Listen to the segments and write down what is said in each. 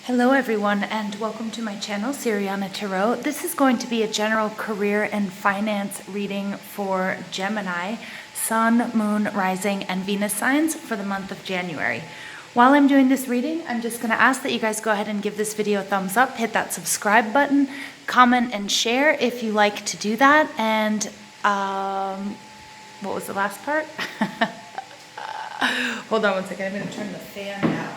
Hello everyone and welcome to my channel, Siriana Tarot. This is going to be a general career and finance reading for Gemini, Sun, Moon, Rising, and Venus signs for the month of January. While I'm doing this reading, I'm just going to ask that you guys go ahead and give this video a thumbs up, hit that subscribe button, comment and share if you like to do that. And what was the last part? Hold on one second, I'm going to turn the fan down.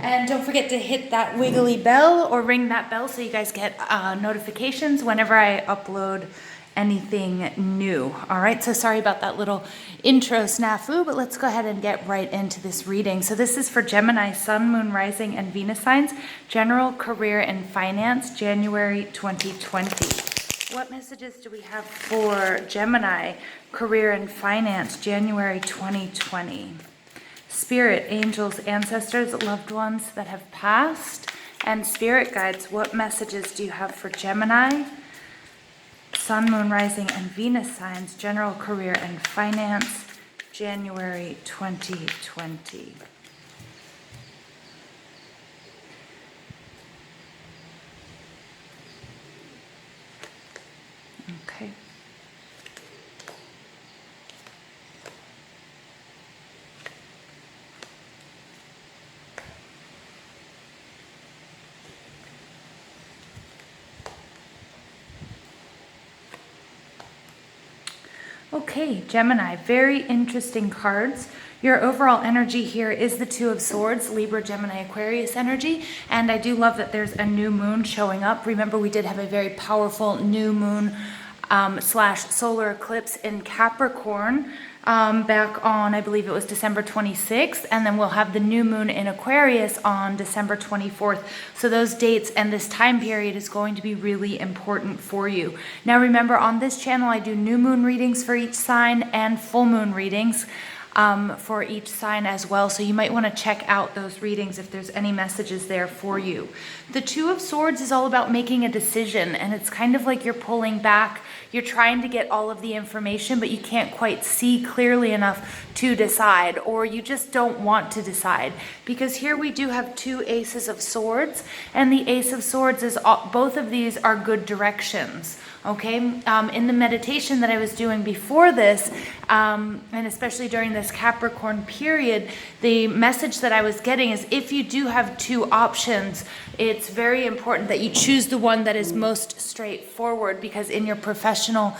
And don't forget to hit that wiggly bell or ring that bell so you guys get notifications whenever I upload anything new. All right, so sorry about that little intro snafu, but let's go ahead and get right into this reading. So this is for Gemini, Sun, Moon, Rising, and Venus signs, general career and finance, January 2020. What messages do we have for Gemini, career and finance, January 2020? Spirit, angels, ancestors, loved ones that have passed, and spirit guides, what messages do you have for Gemini, Sun, Moon, Rising, and Venus signs, general career and finance, January 2020? Okay. Okay, Gemini, very interesting cards. Your overall energy here is the Two of Swords, Libra, Gemini, Aquarius energy. And I do love that there's a new moon showing up. Remember, we did have a very powerful new moon slash solar eclipse in Capricorn back on, I believe it was December 26th, and then we'll have the new moon in Aquarius on December 24th. So those dates and this time period is going to be really important for you. Now remember, on this channel I do new moon readings for each sign and full moon readings for each sign as well. So you might want to check out those readings if there's any messages there for you. The Two of Swords is all about making a decision, and it's kind of like you're pulling back. You're trying to get all of the information, but you can't quite see clearly enough to decide, or you just don't want to decide. Because here we do have two Aces of Swords, and the Ace of Swords is both of these are good directions. Okay, in the meditation that I was doing before this, and especially during this Capricorn period, the message that I was getting is if you do have two options, it's very important that you choose the one that is most straightforward, because in your professional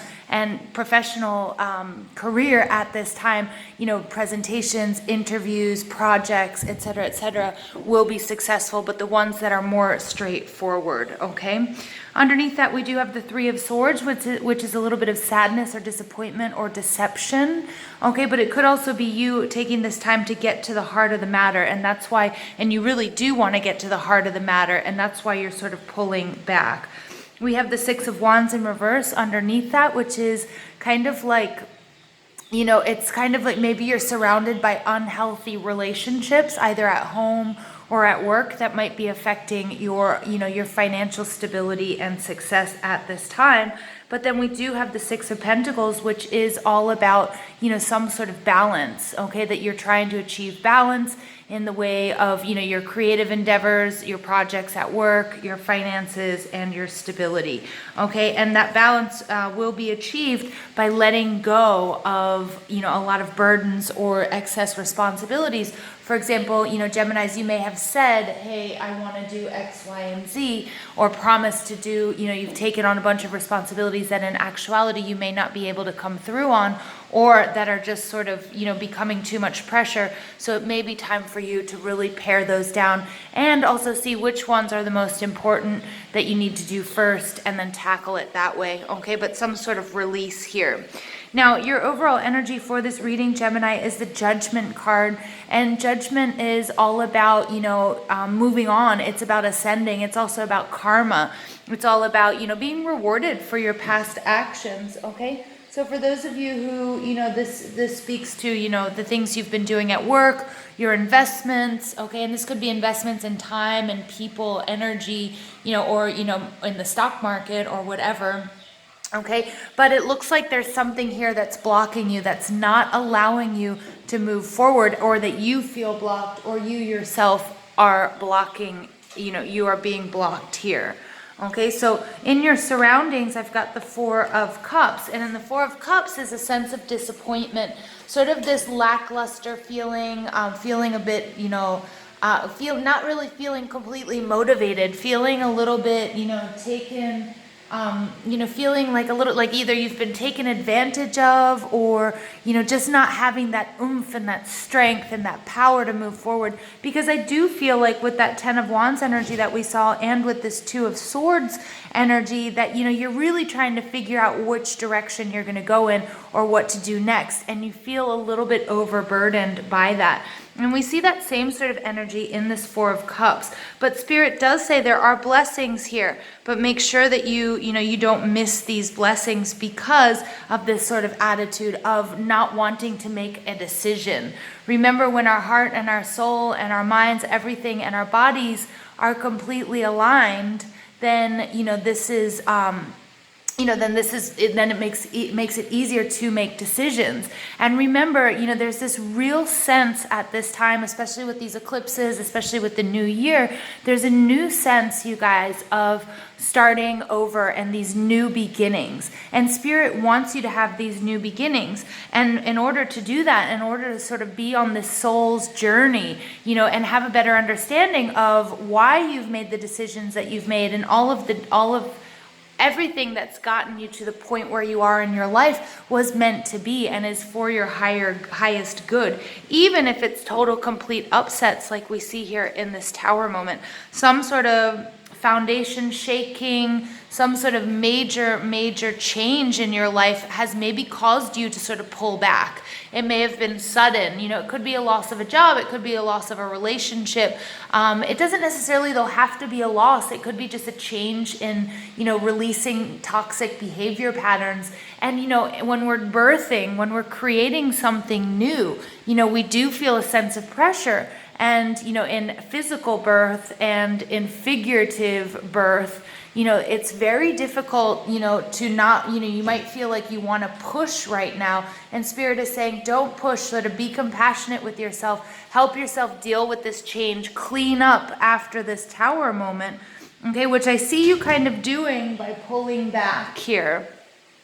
career at this time, you know, presentations, interviews, projects, etc., will be successful, but the ones that are more straightforward. Okay. Underneath that, we do have the Three of Swords, which is a little bit of sadness or disappointment or deception. Okay, but it could also be you taking this time to get to the heart of the matter, and that's why, and you really do want to get to the heart of the matter, and that's why you're sort of pulling back. We have the Six of Wands in reverse underneath that, which is kind of like, you know, it's kind of like maybe you're surrounded by unhealthy relationships, either at home or at work, that might be affecting your, you know, your financial stability and success at this time. But then we do have the Six of Pentacles, which is all about, you know, some sort of balance, okay, that you're trying to achieve balance in the way of, you know, your creative endeavors, your projects at work, your finances, and your stability, okay? And that balance will be achieved by letting go of, you know, a lot of burdens or excess responsibilities. For example, you know, Geminis, you may have said, hey, I want to do X, Y, and Z, or promised to do, you know, you've taken on a bunch of responsibilities that in actuality you may not be able to come through on, or that are just sort of, you know, becoming too much pressure. So it may be time for you to really pare those down and also see which ones are the most important that you need to do first, and then tackle it that way, okay? But some sort of release here. Now, your overall energy for this reading, Gemini, is the Judgment card. And Judgment is all about, you know, moving on. It's about ascending. It's also about karma. It's all about, you know, being rewarded for your past actions, okay? So for those of you who, you know, this speaks to, you know, the things you've been doing at work, your investments, okay? And this could be investments in time and people, energy, you know, or, you know, in the stock market or whatever. Okay, but it looks like there's something here that's blocking you, that's not allowing you to move forward, or that you feel blocked, or you yourself are blocking, you are being blocked here. Okay, so in your surroundings, I've got the Four of Cups, and in the Four of Cups is a sense of disappointment, sort of this lackluster feeling, feeling a bit, not really feeling completely motivated, feeling a little bit, taken, feeling like a little, like either you've been taken advantage of, or, just not having that oomph and that strength and that power to move forward. Because I do feel like with that 10 of Wands energy that we saw, and with this 2 of Swords energy, that, you're really trying to figure out which direction you're going to go in, or what to do next. And you feel a little bit overburdened by that. And we see that same sort of energy in this Four of Cups. But Spirit does say there are blessings here, but make sure that you don't miss these blessings because of this sort of attitude of not wanting to make a decision. Remember, when our heart and our soul and our minds, everything, and our bodies are completely aligned, then, this is... then it makes it easier to make decisions. And remember, there's this real sense at this time, especially with these eclipses, especially with the new year, there's a new sense, you guys, of starting over and these new beginnings. And Spirit wants you to have these new beginnings. And in order to do that, in order to sort of be on this soul's journey, and have a better understanding of why you've made the decisions that you've made, and all of everything that's gotten you to the point where you are in your life was meant to be and is for your highest good. Even if it's total complete upsets like we see here in this Tower moment. Some sort of foundation shaking, some sort of major change in your life has maybe caused you to sort of pull back. It may have been sudden. It could be a loss of a job. It could be a loss of a relationship. It doesn't necessarily, though, have to be a loss. It could be just a change in, releasing toxic behavior patterns. And, when we're birthing, when we're creating something new, we do feel a sense of pressure. And, in physical birth and in figurative birth, it's very difficult, to not, you might feel like you want to push right now. And Spirit is saying, don't push. So to be compassionate with yourself, help yourself deal with this change, clean up after this Tower moment. Okay, which I see you kind of doing by pulling back here.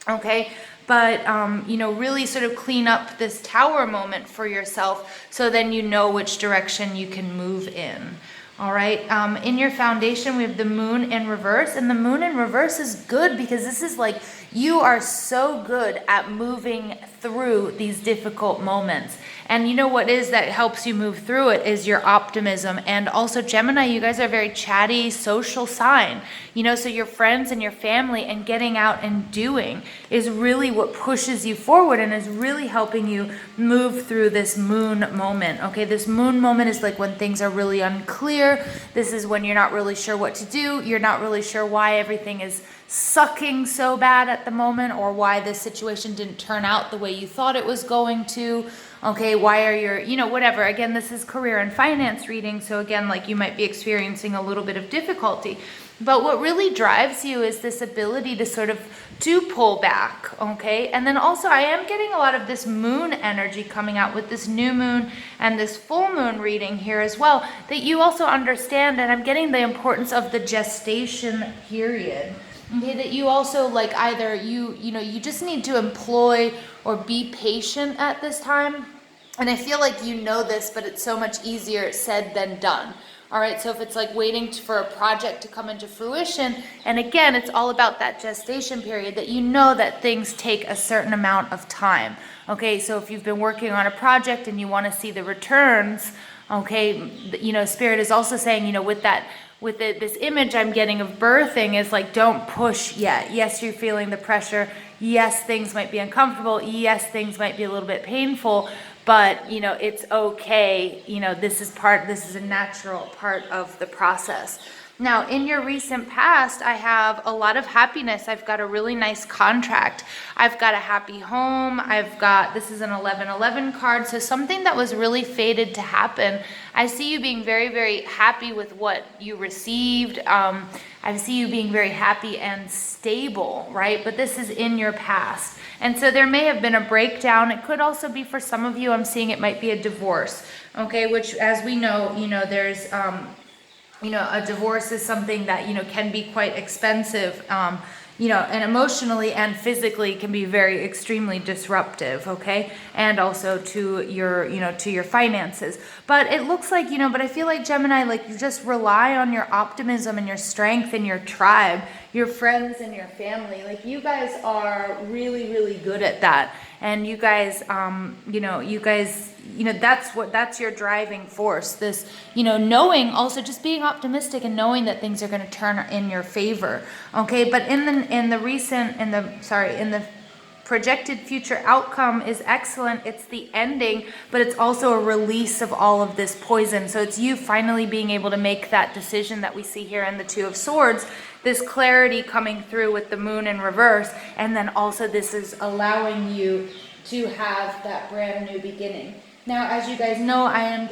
Okay. But, really sort of clean up this Tower moment for yourself, so then you know which direction you can move in. All right. In your foundation, we have the Moon in reverse, and the Moon in reverse is good because this is like you are so good at moving through these difficult moments. And what is that helps you move through it is your optimism. And also Gemini, you guys are a very chatty, social sign, so your friends and your family and getting out and doing is really what pushes you forward and is really helping you move through this Moon moment. Okay, this Moon moment is like when things are really unclear. This is when you're not really sure what to do. You're not really sure why everything is sucking so bad at the moment, or why this situation didn't turn out the way you thought it was going to. Okay, why are your, whatever. Again, this is career and finance reading. So again, like you might be experiencing a little bit of difficulty. But what really drives you is this ability to pull back, okay? And then also I am getting a lot of this Moon energy coming out with this new moon and this full moon reading here as well, that you also understand, and I'm getting the importance of the gestation period. Okay, that you also like either you just need to employ or be patient at this time. And I feel like this, but it's so much easier said than done. All right, so if it's like waiting for a project to come into fruition, and again, it's all about that gestation period, that that things take a certain amount of time. Okay, so if you've been working on a project and you want to see the returns, okay, Spirit is also saying, with this image I'm getting of birthing is like, don't push yet. Yes, you're feeling the pressure. Yes, things might be uncomfortable. Yes, things might be a little bit painful, but it's okay. This is a natural part of the process. Now, in your recent past, I have a lot of happiness. I've got a really nice contract. I've got a happy home. This is an 1111 card. So something that was really fated to happen. I see you being very, very happy with what you received. I see you being very happy and stable, right? But this is in your past. And so there may have been a breakdown. It could also be for some of you, I'm seeing it might be a divorce, okay? Which, as we know, there's... a divorce is something that, can be quite expensive, and emotionally and physically can be very extremely disruptive, okay? And also to your finances. But it looks like, but I feel like Gemini, like you just rely on your optimism and your strength and your tribe, your friends and your family. Like you guys are really, really good at that. And you guys, that's your driving force. This, knowing, also just being optimistic and knowing that things are going to turn in your favor. Okay. But in the projected future outcome is excellent. It's the ending, but it's also a release of all of this poison. So it's you finally being able to make that decision that we see here in the Two of Swords, this clarity coming through with the moon in reverse. And then also this is allowing you to have that brand new beginning. Now, as you guys know, I'm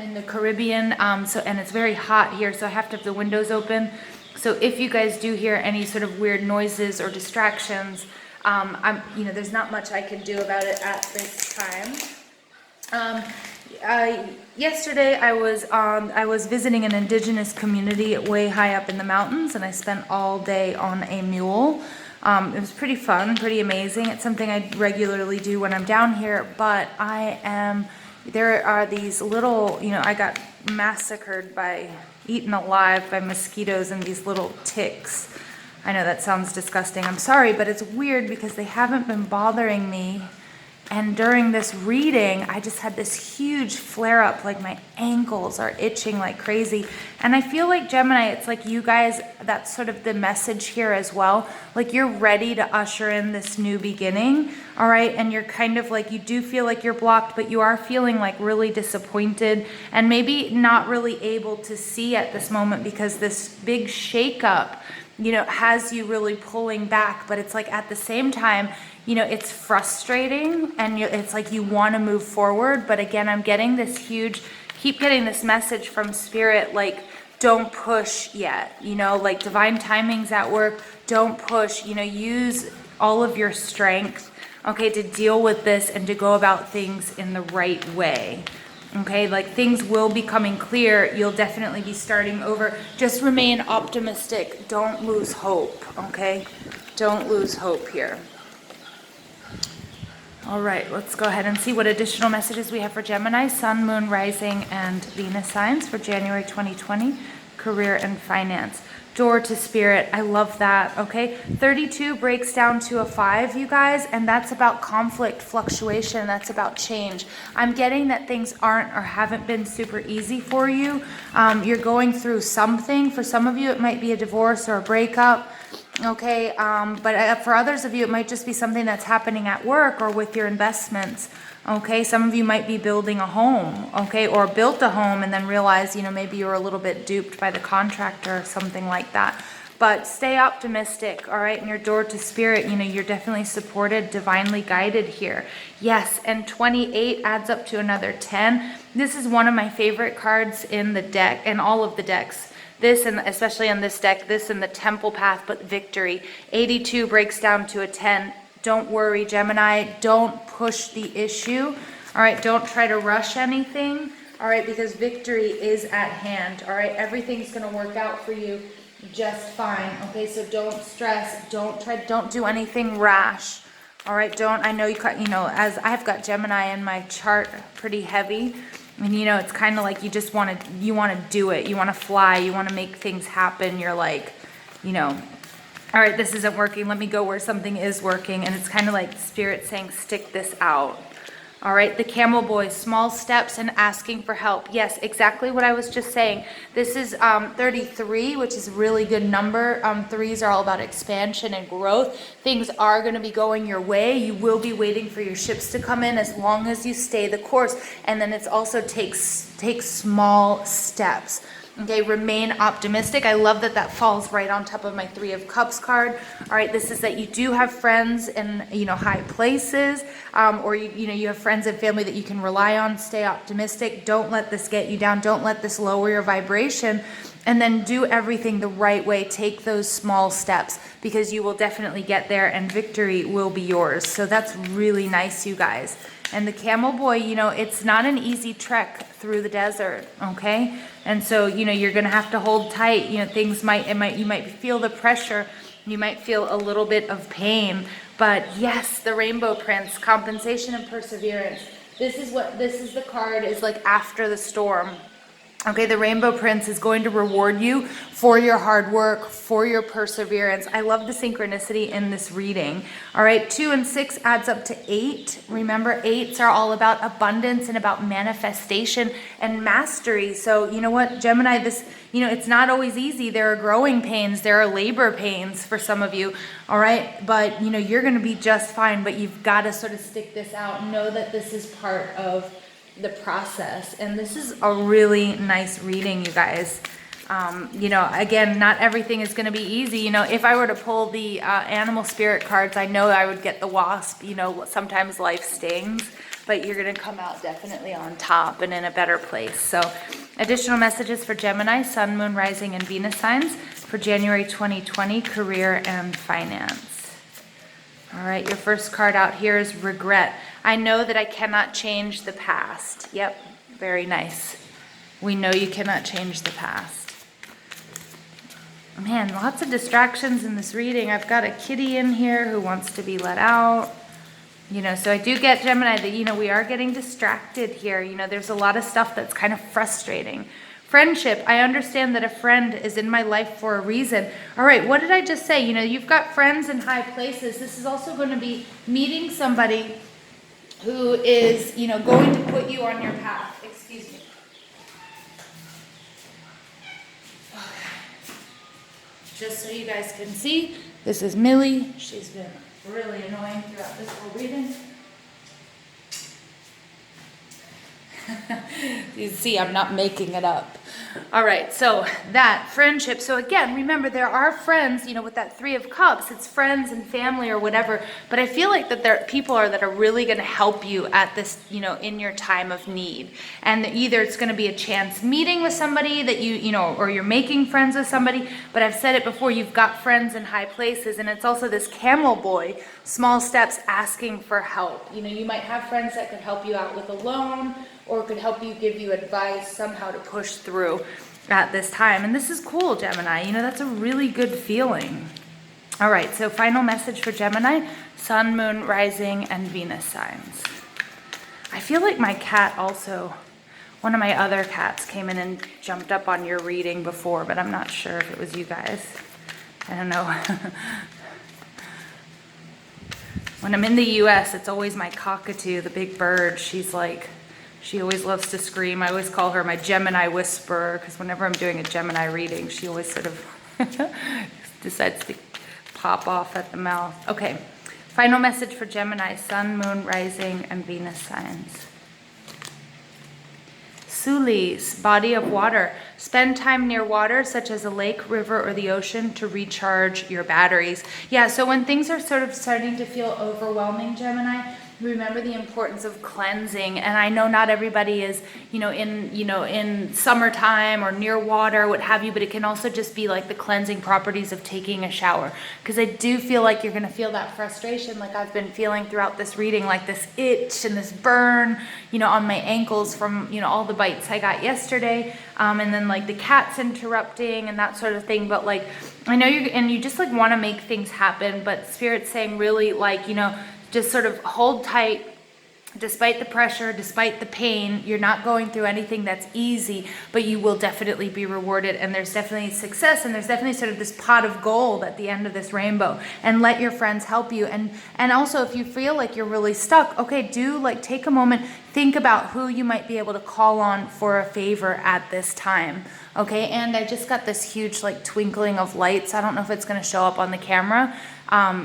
in the Caribbean, and it's very hot here, so I have to have the windows open. So if you guys do hear any sort of weird noises or distractions, there's not much I can do about it at this time. Yesterday I was visiting an indigenous community way high up in the mountains, and I spent all day on a mule. It was pretty fun, pretty amazing. It's something I regularly do when I'm down here, but there are these little, I got massacred eaten alive by mosquitoes and these little ticks. I know that sounds disgusting. I'm sorry, but it's weird because they haven't been bothering me. And during this reading, I just had this huge flare up, like my ankles are itching like crazy. And I feel like Gemini, it's like you guys, that's sort of the message here as well. Like you're ready to usher in this new beginning, all right? And you're kind of like, you do feel like you're blocked, but you are feeling like really disappointed and maybe not really able to see at this moment because this big shakeup, has you really pulling back. But it's like at the same time, it's frustrating and it's like you want to move forward. But again, I'm getting keep getting this message from Spirit, like, don't push yet, like divine timing's at work. Don't push, use all of your strength, okay, to deal with this and to go about things in the right way. Okay, like things will be coming clear. You'll definitely be starting over. Just remain optimistic. Don't lose hope, okay? Don't lose hope here. All right, let's go ahead and see what additional messages we have for Gemini, Sun, Moon, Rising, and Venus signs for January 2020, career and finance. Door to Spirit, I love that, okay? 32 breaks down to a 5, you guys, and that's about conflict, fluctuation, that's about change. I'm getting that things aren't or haven't been super easy for you. You're going through something. For some of you, it might be a divorce or a breakup. Okay, but for others of you, it might just be something that's happening at work or with your investments. Okay, some of you might be building a home, okay, or built a home and then realize, maybe you were a little bit duped by the contractor or something like that. But stay optimistic, all right, in your door to Spirit, you're definitely supported, divinely guided here. Yes, and 28 adds up to another 10. This is one of my favorite cards in the deck, and all of the decks. This, and especially on this deck, this and the Temple Path, but Victory. 82 breaks down to a 10. Don't worry, Gemini. Don't push the issue. All right, don't try to rush anything. All right, because victory is at hand. All right, everything's going to work out for you just fine. Okay, so don't stress. Don't do anything rash. All right, I know as I've got Gemini in my chart pretty heavy. And it's kind of like you want to do it. You want to fly. You want to make things happen. You're like, all right, this isn't working. Let me go where something is working. And it's kind of like Spirit saying, stick this out. All right, the Camel Boy, small steps and asking for help. Yes, exactly what I was just saying. This is 33, which is a really good number. Threes are all about expansion and growth. Things are going to be going your way. You will be waiting for your ships to come in as long as you stay the course. And then it's also takes small steps. Okay, remain optimistic. I love that that falls right on top of my Three of Cups card. All right, this is that you do have friends in, high places, or you have friends and family that you can rely on. Stay optimistic. Don't let this get you down. Don't let this lower your vibration. And then do everything the right way. Take those small steps, because you will definitely get there and victory will be yours. So that's really nice, you guys. And the camel boy, it's not an easy trek through the desert, okay? And so, you're going to have to hold tight. You might feel the pressure. You might feel a little bit of pain. But yes, the Rainbow Prince, compensation and perseverance. This is the card is like after the storm. Okay, the Rainbow Prince is going to reward you for your hard work, for your perseverance. I love the synchronicity in this reading. All right, 2 and 6 adds up to 8. Remember, 8s are all about abundance and about manifestation and mastery. So you know what, Gemini, this, it's not always easy. There are growing pains. There are labor pains for some of you. All right, but you're going to be just fine, but you've got to sort of stick this out. Know that this is part of the process, and this is a really nice reading, you guys. Again, not everything is going to be easy. If I were to pull the animal spirit cards, I know I would get the wasp. Sometimes life stings, but you're going to come out definitely on top and in a better place. So additional messages for Gemini, Sun, Moon, Rising, and Venus signs for January 2020, career and finance. All right, your first card out here is regret. I know that I cannot change the past. Yep, very nice. We know you cannot change the past. Man, lots of distractions in this reading. I've got a kitty in here who wants to be let out. So I do get, Gemini, that, we are getting distracted here. There's a lot of stuff that's kind of frustrating. Friendship, I understand that a friend is in my life for a reason. All right, what did I just say? You've got friends in high places. This is also going to be meeting somebody who is, going to put you on your path. Excuse me. Just so you guys can see, this is Millie. She's been really annoying throughout this whole reading. You see, I'm not making it up. All right, so that friendship. So again, remember, there are friends, with that Three of Cups, it's friends and family or whatever. But I feel like that there people that are really going to help you at this, in your time of need. And either it's going to be a chance meeting with somebody that or you're making friends with somebody. But I've said it before, you've got friends in high places, and it's also this camel boy, small steps, asking for help. You might have friends that could help you out with a loan, or could help you, give you advice somehow to push through at this time. And this is cool, Gemini. That's a really good feeling. All right, so final message for Gemini, Sun, Moon, Rising, and Venus signs. I feel like my cat also, one of my other cats came in and jumped up on your reading before, but I'm not sure if it was you guys. I don't know. When I'm in the U.S., it's always my cockatoo, the big bird. She always loves to scream. I always call her my Gemini whisperer, because whenever I'm doing a Gemini reading, she always sort of decides to pop off at the mouth. Okay, final message for Gemini, Sun, Moon, Rising, and Venus signs. Sulis, body of water. Spend time near water, such as a lake, river, or the ocean, to recharge your batteries. Yeah, so when things are sort of starting to feel overwhelming, Gemini, remember the importance of cleansing. And I know not everybody is, in summertime or near water, what have you, but it can also just be like the cleansing properties of taking a shower. Because I do feel like you're going to feel that frustration, like I've been feeling throughout this reading, like this itch and this burn, on my ankles from, all the bites I got yesterday. And then like the cat's interrupting and that sort of thing. But like, I know you just like want to make things happen, but Spirit's saying really like, just sort of hold tight. Despite the pressure, despite the pain, you're not going through anything that's easy, but you will definitely be rewarded, and there's definitely success, and there's definitely sort of this pot of gold at the end of this rainbow. And let your friends help you. And also, if you feel like you're really stuck, okay, take a moment, think about who you might be able to call on for a favor at this time. Okay, and I just got this huge like twinkling of lights. I don't know if it's going to show up on the camera.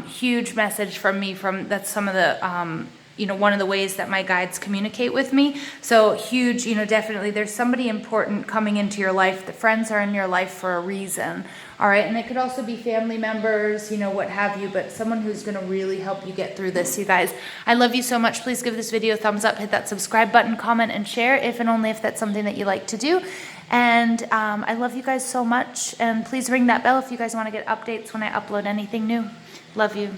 Huge message from me. That's some of the one of the ways that my guides communicate with me. So huge, definitely there's somebody important coming into your life. The friends are in your life for a reason. All right. And it could also be family members, what have you, but someone who's going to really help you get through this, you guys. I love you so much. Please give this video a thumbs up, hit that subscribe button, comment, and share if and only if that's something that you like to do. And I love you guys so much. And please ring that bell if you guys want to get updates when I upload anything new. Love you.